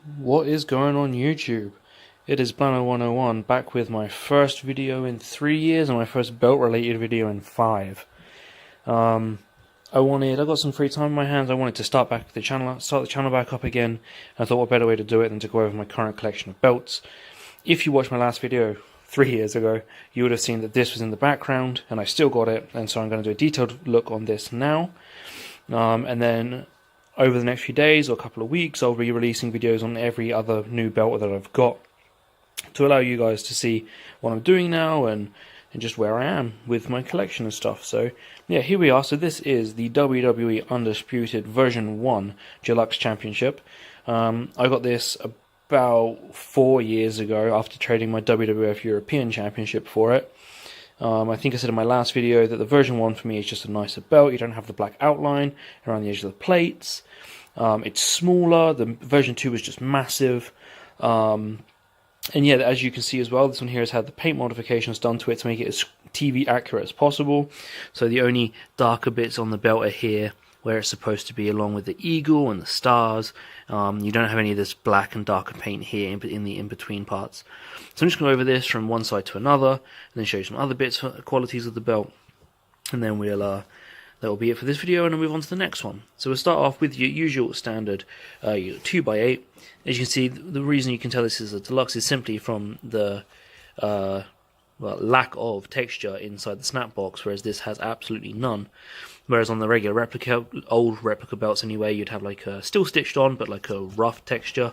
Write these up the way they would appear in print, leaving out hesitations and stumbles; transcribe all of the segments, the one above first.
What is going on YouTube? It is Blano101 back with my first video in 3 years and my first belt related video in 5. I got some free time in my hands. I wanted to start the channel back up again. I thought what better way to do it than to go over my current collection of belts. If you watched my last video 3 years ago, you would have seen that this was in the background and I still got it, and so I'm going to do a detailed look on this now. And then over the next few days or a couple of weeks, I'll be releasing videos on every other new belt that I've got to allow you guys to see what I'm doing now and just where I am with my collection and stuff. So yeah, here we are. So this is the WWE Undisputed version 1 Deluxe Championship. I got this about 4 years ago after trading my WWF European Championship for it. I think I said in my last video that the version 1 for me is just a nicer belt. You don't have the black outline around the edge of the plates. It's smaller. The version 2 is just massive. And yeah, as you can see as well, this one here has had the paint modifications done to it to make it as TV accurate as possible. So the only darker bits on the belt are here, where it's supposed to be, along with the eagle and the stars. You don't have any of this black and darker paint here in the in-between parts. So I'm just going to go over this from one side to another, and then show you some other bits, qualities of the belt, and then that will be it for this video, and I'll move on to the next one. So we'll start off with your usual standard 2x8. As you can see, the reason you can tell this is a deluxe is simply from the lack of texture inside the snap box, whereas this has absolutely none. Whereas on the regular replica, old replica belts anyway, you'd have like a still stitched on, but like a rough texture.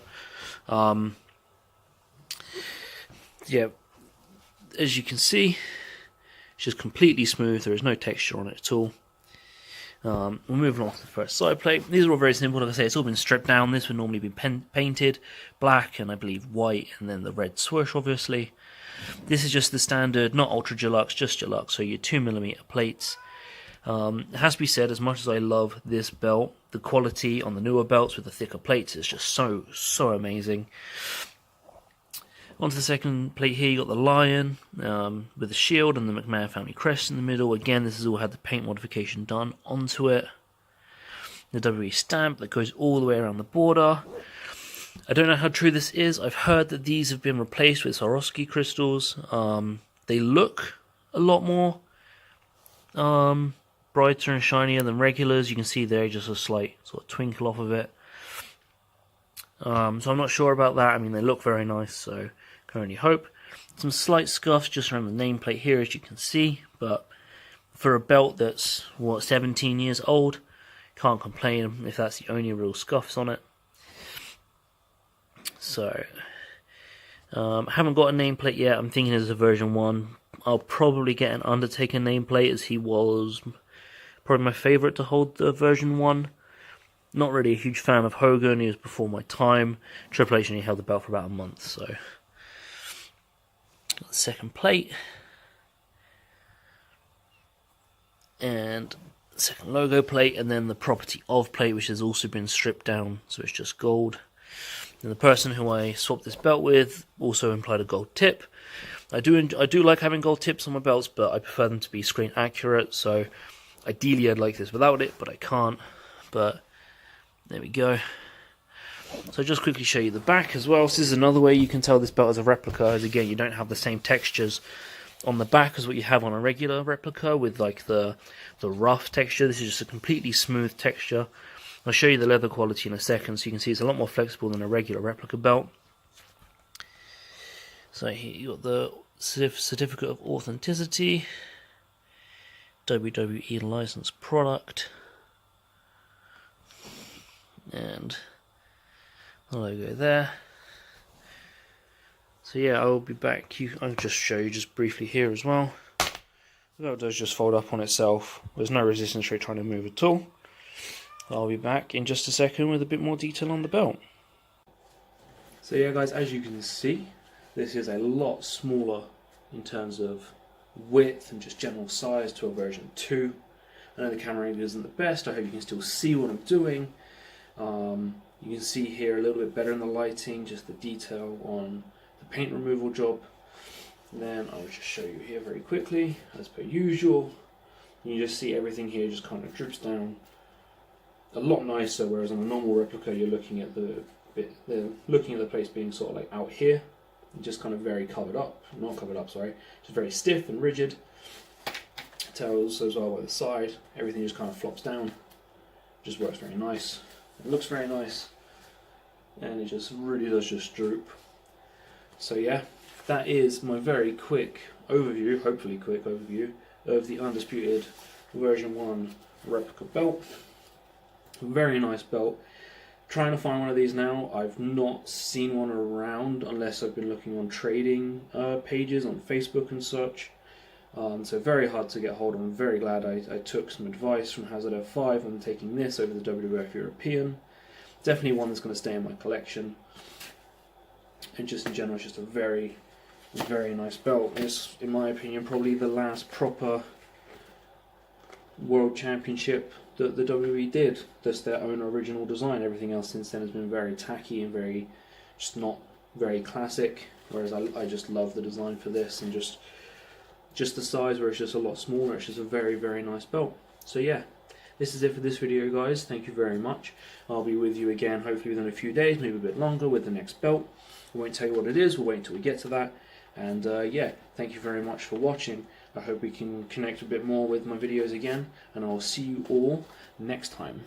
Yeah, as you can see, it's just completely smooth. There is no texture on it at all. We're moving on to the first side plate. These are all very simple. Like I say, it's all been stripped down. This would normally be painted black and I believe white, and then the red swoosh, obviously. This is just the standard, not ultra deluxe, just deluxe. So your 2mm plates. It has to be said, as much as I love this belt, the quality on the newer belts with the thicker plates is just so amazing. Onto the second plate here, you got the lion with the shield and the McMahon family crest in the middle. Again, this has all had the paint modification done onto it. The WWE stamp that goes all the way around the border. I don't know how true this is. I've heard that these have been replaced with Swarovski crystals. They look a lot more brighter and shinier than regulars. You can see there just a slight sort of twinkle off of it. So I'm not sure about that. I mean, they look very nice, so can only hope. Some slight scuffs just around the nameplate here, as you can see, but for a belt that's, 17 years old, can't complain if that's the only real scuffs on it. So, haven't got a nameplate yet. I'm thinking it's a version 1. I'll probably get an Undertaker nameplate, as he was probably my favourite to hold the version 1. Not really a huge fan of Hogan, he was before my time. Triple H only held the belt for about a month, so. The second plate. And the second logo plate, and then the property of plate, which has also been stripped down, so it's just gold. And the person who I swapped this belt with also implied a gold tip. I do like having gold tips on my belts, but I prefer them to be screen accurate, so ideally I'd like this without it, but I can't. But there we go. So just quickly show you the back as well. So this is another way you can tell this belt is a replica, as again, you don't have the same textures on the back as what you have on a regular replica with like the rough texture. This is just a completely smooth texture. I'll show you the leather quality in a second, so you can see it's a lot more flexible than a regular replica belt. So here you got the certificate of authenticity, WWE licensed product, and the logo there. So yeah, I'll be back. I'll just show you just briefly here as well. The belt does just fold up on itself. There's no resistance rate trying to move at all. I'll be back in just a second with a bit more detail on the belt. So yeah guys, as you can see, this is a lot smaller in terms of width and just general size to a version 2. I know the camera angle isn't the best, I hope you can still see what I'm doing. You can see here a little bit better in the lighting, just the detail on the paint removal job. And then I'll just show you here very quickly, as per usual. You just see everything here just kind of drips down a lot nicer, whereas on a normal replica you're looking at the looking at the place being sort of like out here, just kind of very covered up, not covered up, sorry, just very stiff and rigid. Tails as well by the side, everything just kind of flops down, just works very nice, it looks very nice, and it just really does just droop. So yeah, that is my very quick overview, hopefully quick overview, of the Undisputed version 1 replica belt. Very nice belt. Trying to find one of these now. I've not seen one around unless I've been looking on trading pages on Facebook and such. So very hard to get hold of. I'm very glad I took some advice from Hazard F5 on taking this over the WWF European. Definitely one that's going to stay in my collection. And just in general, it's just a very, very nice belt. It's, in my opinion, probably the last proper World Championship that the WWE did. That's their own original design. Everything else since then has been very tacky and very, just not very classic. Whereas I just love the design for this, and just the size where it's just a lot smaller. It's just a very, very nice belt. So yeah, this is it for this video, guys. Thank you very much. I'll be with you again hopefully within a few days, maybe a bit longer, with the next belt. I won't tell you what it is, we'll wait until we get to that. And yeah, thank you very much for watching. I hope we can connect a bit more with my videos again, and I'll see you all next time.